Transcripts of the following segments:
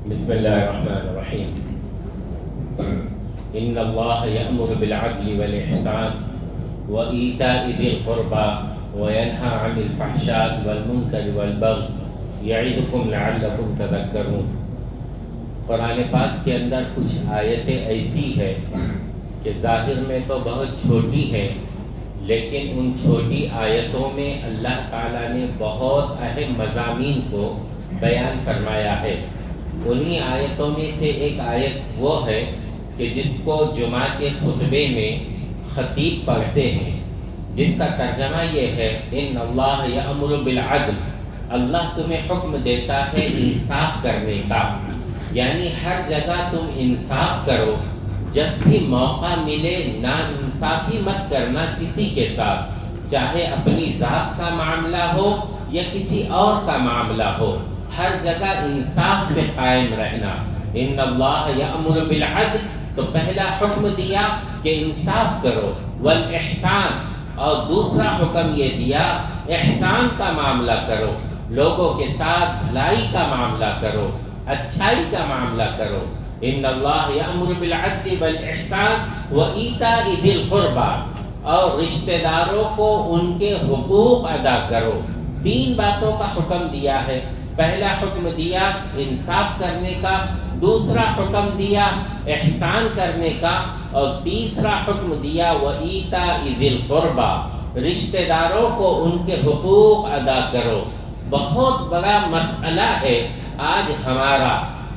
بسم اللہ الرحمن الرحیم ان اللہ یأمر بالعدل والإحسان وإیتاء ذی القربى وینہی عن الفحشاء والمنکر والبغی یعظکم لعلکم تذکرون۔ قرآن پاک کے اندر کچھ آیتیں ایسی ہیں کہ ظاہر میں تو بہت چھوٹی ہیں، لیکن ان چھوٹی آیتوں میں اللہ تعالیٰ نے بہت اہم مضامین کو بیان فرمایا ہے۔ انہی آیتوں میں سے ایک آیت وہ ہے کہ جس کو جمعہ کے خطبے میں خطیب پڑھتے ہیں، جس کا ترجمہ یہ ہے ان اللہ یأمر بالعدل، اللہ تمہیں حکم دیتا ہے انصاف کرنے کا، یعنی ہر جگہ تم انصاف کرو، جب بھی موقع ملے نا انصافی مت کرنا کسی کے ساتھ، چاہے اپنی ذات کا معاملہ ہو یا کسی اور کا معاملہ ہو، ہر جگہ انصاف پہ قائم رہنا۔ ان اللہ یأمر بالعدل، تو پہلا حکم دیا کہ انصاف کرو، والاحسان، اور دوسرا حکم یہ دیا احسان کا معاملہ کرو، لوگوں کے ساتھ بھلائی کا معاملہ کرو، اچھائی کا معاملہ کرو۔ ان اللہ یأمر بالعدل والاحسان وایتاء ذی القربى، اور رشتہ داروں کو ان کے حقوق ادا کرو۔ تین باتوں کا حکم دیا ہے۔ پہلا حکم دیا انصاف کرنے کا، دوسرا حکم دیا احسان کرنے کا، اور تیسرا حکم دیا وایتاء ذی القربى، رشتہ داروں کو ان کے حقوق ادا کرو۔ بہت بڑا مسئلہ ہے آج ہمارا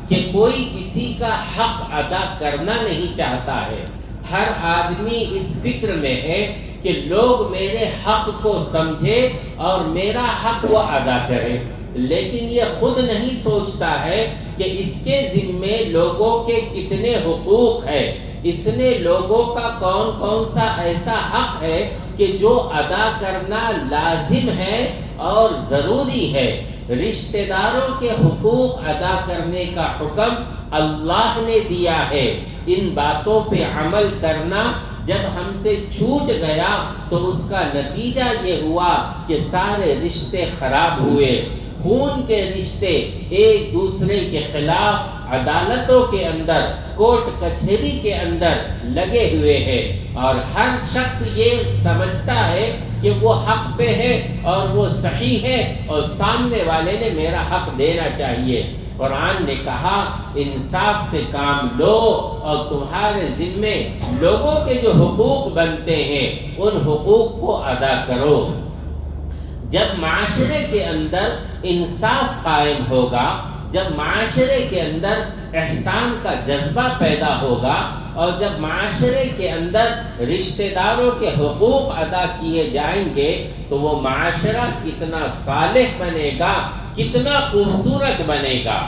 کہ کوئی کسی کا حق ادا کرنا نہیں چاہتا ہے۔ ہر آدمی اس فکر میں ہے کہ لوگ میرے حق کو سمجھے اور میرا حق وہ ادا کرے، لیکن یہ خود نہیں سوچتا ہے کہ اس کے ذمے لوگوں کے کتنے حقوق ہے، اس نے لوگوں کا کون کون سا ایسا حق ہے کہ جو ادا کرنا لازم ہے اور ضروری ہے۔ رشتہ داروں کے حقوق ادا کرنے کا حکم اللہ نے دیا ہے۔ ان باتوں پہ عمل کرنا جب ہم سے چھوٹ گیا تو اس کا نتیجہ یہ ہوا کہ سارے رشتے خراب ہوئے، خون کے رشتے ایک دوسرے کے خلاف عدالتوں کے اندر، کورٹ کچہری کے اندر لگے ہوئے ہیں، اور ہر شخص یہ سمجھتا ہے کہ وہ حق پہ ہے اور وہ صحیح ہے اور سامنے والے نے میرا حق دینا چاہیے۔ قرآن نے کہا انصاف سے کام لو اور تمہارے ذمے لوگوں کے جو حقوق بنتے ہیں ان حقوق کو ادا کرو۔ جب معاشرے کے اندر انصاف قائم ہوگا، جب معاشرے کے اندر احسان کا جذبہ پیدا ہوگا، اور جب معاشرے کے اندر رشتہ داروں کے حقوق ادا کیے جائیں گے تو وہ معاشرہ کتنا صالح بنے گا، کتنا خوبصورت بنے گا۔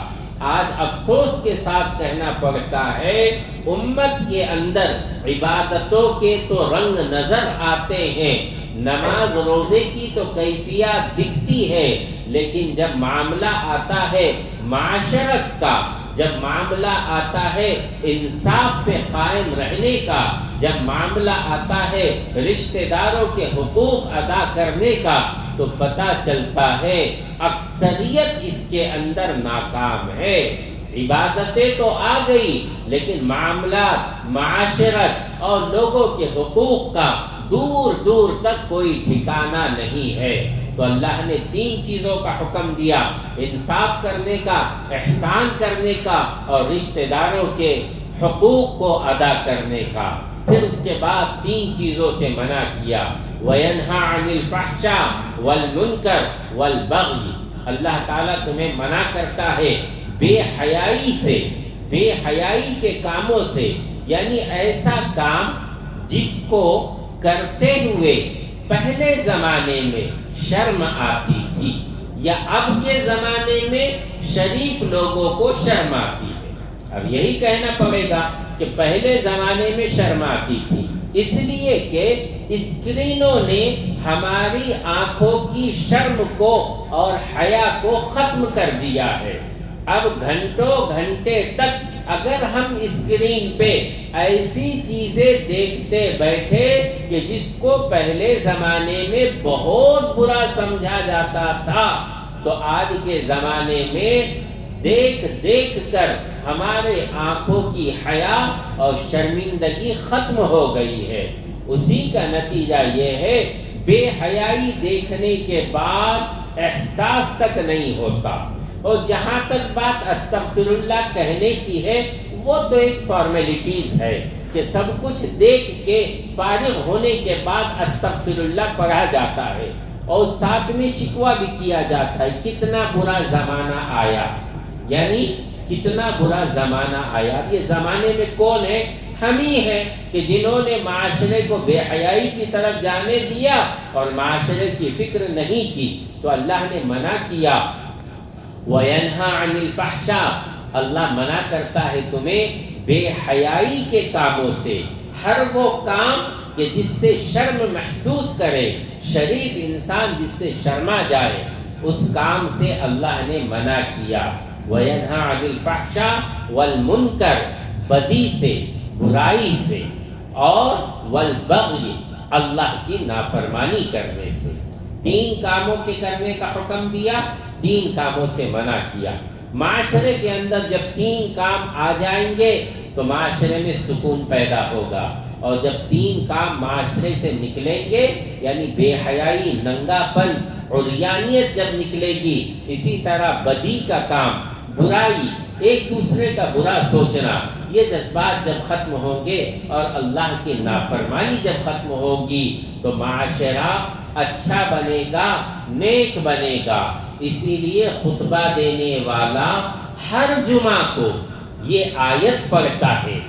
آج افسوس کے ساتھ کہنا پڑتا ہے امت کے اندر عبادتوں کے تو رنگ نظر آتے ہیں، نماز روزے کی تو کیفیت دکھتی ہے، لیکن جب معاملہ آتا ہے معاشرت کا، جب معاملہ آتا ہے انصاف پہ قائم رہنے کا، جب معاملہ آتا ہے رشتہ داروں کے حقوق ادا کرنے کا، تو پتہ چلتا ہے اکثریت اس کے اندر ناکام ہے۔ عبادتیں تو آ گئی لیکن معاملات، معاشرت اور لوگوں کے حقوق کا دور دور تک کوئی ٹھکانہ نہیں ہے۔ تو اللہ نے تین چیزوں کا حکم دیا، انصاف کرنے کا، احسان کرنے کا، اور رشتہ داروں کے حقوق کو ادا کرنے کا۔ پھر اس کے بعد تین چیزوں سے منع کیا، وَيَنْهَى عَنِ الْفَحْشَاءِ وَالْمُنْكَرِ وَالْبَغْيِ، اللہ تعالیٰ تمہیں منع کرتا ہے بے حیائی سے، بے حیائی کے کاموں سے، یعنی ایسا کام جس کو کرتے ہوئے پہلے زمانے میں شرم آتی تھی یا اب کے زمانے میں شریف لوگوں کو شرم آتی ہے۔ اب یہی کہنا پڑے گا کہ پہلے زمانے میں شرم آتی تھی، اس لیے کہ اسکرینوں نے ہماری آنکھوں کی شرم کو اور حیا کو ختم کر دیا ہے۔ اب گھنٹوں گھنٹے تک اگر ہم اسکرین پہ ایسی چیزیں دیکھتے بیٹھے کہ جس کو پہلے زمانے میں بہت برا سمجھا جاتا تھا، تو آج کے زمانے میں دیکھ دیکھ کر ہمارے آنکھوں کی حیا اور شرمندگی ختم ہو گئی ہے۔ اسی کا نتیجہ یہ ہے بے حیائی دیکھنے کے بعد احساس تک نہیں ہوتا، اور جہاں تک بات استغفر اللہ کہنے کی ہے، وہ تو ایک فارمیلٹیز ہے کہ سب کچھ دیکھ کے فارغ ہونے کے بعد استغفر اللہ پڑھا جاتا ہے، اور ساتھ میں شکوہ بھی کیا جاتا ہے کتنا برا زمانہ آیا، یعنی کتنا برا زمانہ آیا۔ یہ زمانے میں کون ہے؟ ہم ہی ہیں کہ جنہوں نے معاشرے کو بے حیائی کی طرف جانے دیا اور معاشرے کی فکر نہیں کی۔ تو اللہ نے منع کیا، وَيَنْهَا عَنِ الْفَحْشَاءِ، اللہ منع کرتا ہے تمہیں بے حیائی کے کاموں سے، ہر وہ کام کہ جس سے شرم محسوس کرے، شریف انسان جس سے شرما جائے، اس کام سے اللہ نے منع کیا۔ وَيَنْهَا عَنِ الْفَحْشَاءِ وَالْمُنْكَرِ، بدی سے، برائی سے، اور وَالْبَغْيِ، اللہ کی نافرمانی کرنے سے۔ تین کاموں کے کرنے کا حکم دیا، تین کاموں سے منع کیا۔ معاشرے کے اندر جب تین کام آ جائیں گے تو معاشرے میں سکون پیدا ہوگا، اور جب تین کام معاشرے سے نکلیں گے، یعنی بے حیائی، ننگا پن، عریانیت جب نکلے گی، اسی طرح بدی کا کام، برائی، ایک دوسرے کا برا سوچنا، یہ جذبات جب ختم ہوں گے اور اللہ کی نافرمانی جب ختم ہوگی تو معاشرہ اچھا بنے گا، نیک بنے گا۔ اسی لیے خطبہ دینے والا ہر جمعہ کو یہ آیت پڑھتا ہے،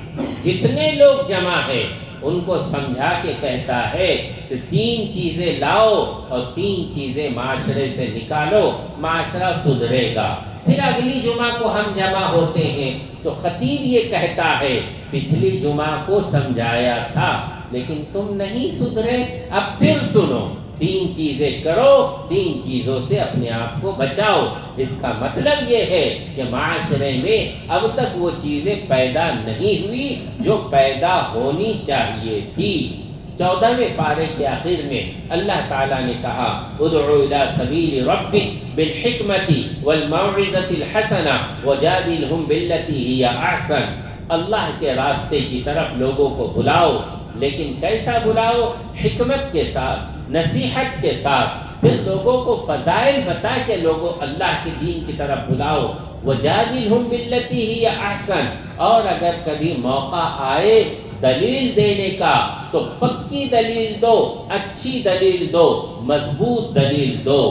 جتنے لوگ جمع ہیں ان کو سمجھا کے کہتا ہے کہ تین چیزیں لاؤ اور تین چیزیں معاشرے سے نکالو، معاشرہ سدھرے گا۔ پھر اگلی جمعہ کو ہم جمع ہوتے ہیں تو خطیب یہ کہتا ہے پچھلی جمعہ کو سمجھایا تھا لیکن تم نہیں سدھرے، اب پھر سنو، تین چیزیں کرو، تین چیزوں سے اپنے آپ کو بچاؤ۔ اس کا مطلب یہ ہے کہ معاشرے میں اب تک وہ چیزیں پیدا نہیں ہوئی جو پیدا ہونی چاہیے تھی۔ 14ویں پارے کے آخر میں اللہ تعالیٰ نے کہا ادعو الی سبیل ربک بالحکمۃ والموعظۃ الحسنہ وجادلہم باللتی ہی احسن، اللہ کے راستے کی طرف لوگوں کو بلاؤ، لیکن کیسا بلاؤ؟ حکمت کے ساتھ، نصیحت کے ساتھ، پھر لوگوں کو فضائل بتا کے لوگوں اللہ کے دین کی طرف بلاؤ۔ وجادلہم باللتی ہی احسن، اور اگر کبھی موقع آئے دلیل دینے کا تو پکی دلیل دو، اچھی دلیل دو، مضبوط دلیل دو۔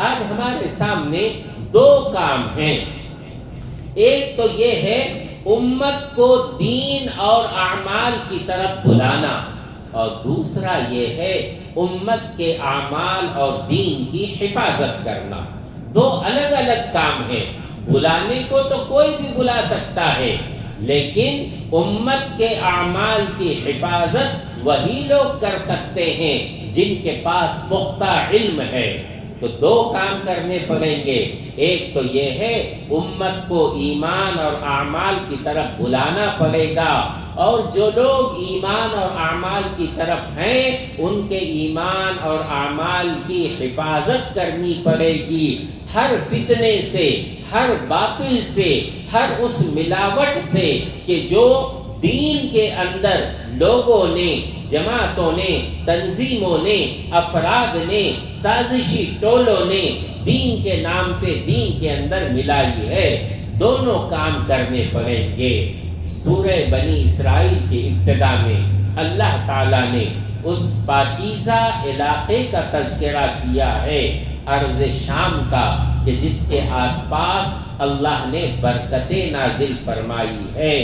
آج ہمارے سامنے دو کام ہیں، ایک تو یہ ہے امت کو دین اور اعمال کی طرف بلانا، اور دوسرا یہ ہے امت کے اعمال اور دین کی حفاظت کرنا۔ دو الگ الگ کام ہیں۔ بلانے کو تو کوئی بھی بلا سکتا ہے، لیکن امت کے اعمال کی حفاظت وہی لوگ کر سکتے ہیں جن کے پاس پختہ علم ہے۔ تو دو کام کرنے پڑیں گے، ایک تو یہ ہے امت کو ایمان اور اعمال کی طرف بلانا پڑے گا، اور جو لوگ ایمان اور اعمال کی طرف ہیں ان کے ایمان اور اعمال کی حفاظت کرنی پڑے گی، ہر فتنے سے، ہر باطل سے، ہر اس ملاوٹ سے کہ جو دین کے اندر لوگوں نے، جماعتوں نے، تنظیموں نے، افراد نے، سازشی ٹولوں نے دین کے نام پہ دین کے اندر ملائی ہے۔ دونوں کام کرنے پڑیں گے۔ سورہ بنی اسرائیل کی ابتدا میں اللہ تعالیٰ نے اس پاکیزہ علاقے کا تذکرہ کیا ہے، ارض شام کا، کہ جس کے آس پاس اللہ نے برکتیں نازل فرمائی ہے،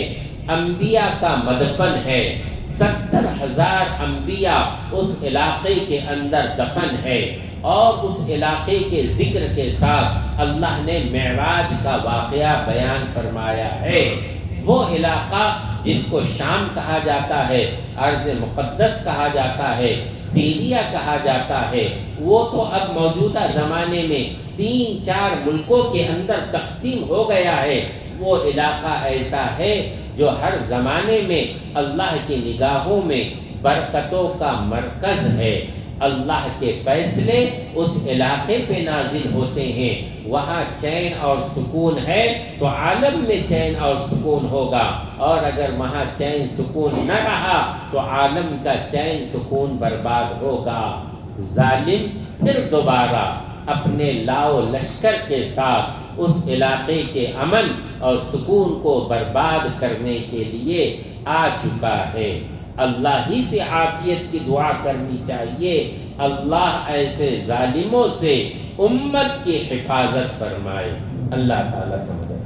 انبیاء کا مدفن ہے، 70,000 انبیاء اس علاقے کے اندر دفن ہے، اور اس علاقے کے ذکر کے ساتھ اللہ نے معراج کا واقعہ بیان فرمایا ہے۔ وہ علاقہ جس کو شام کہا جاتا ہے، ارض مقدس کہا جاتا ہے، سیریا کہا جاتا ہے، وہ تو اب موجودہ زمانے میں 3-4 ملکوں کے اندر تقسیم ہو گیا ہے۔ وہ علاقہ ایسا ہے جو ہر زمانے میں اللہ کی نگاہوں میں برکتوں کا مرکز ہے۔ اللہ کے فیصلے اس علاقے پہ نازل ہوتے ہیں، وہاں چین اور سکون ہے تو عالم میں چین اور سکون ہوگا، اور اگر وہاں چین سکون نہ رہا تو عالم کا چین سکون برباد ہوگا۔ ظالم پھر دوبارہ اپنے لاؤ لشکر کے ساتھ اس علاقے کے امن اور سکون کو برباد کرنے کے لیے آ چکا ہے۔ اللہ ہی سے عافیت کی دعا کرنی چاہیے، اللہ ایسے ظالموں سے امت کی حفاظت فرمائے۔ اللہ تعالیٰ سمجھے۔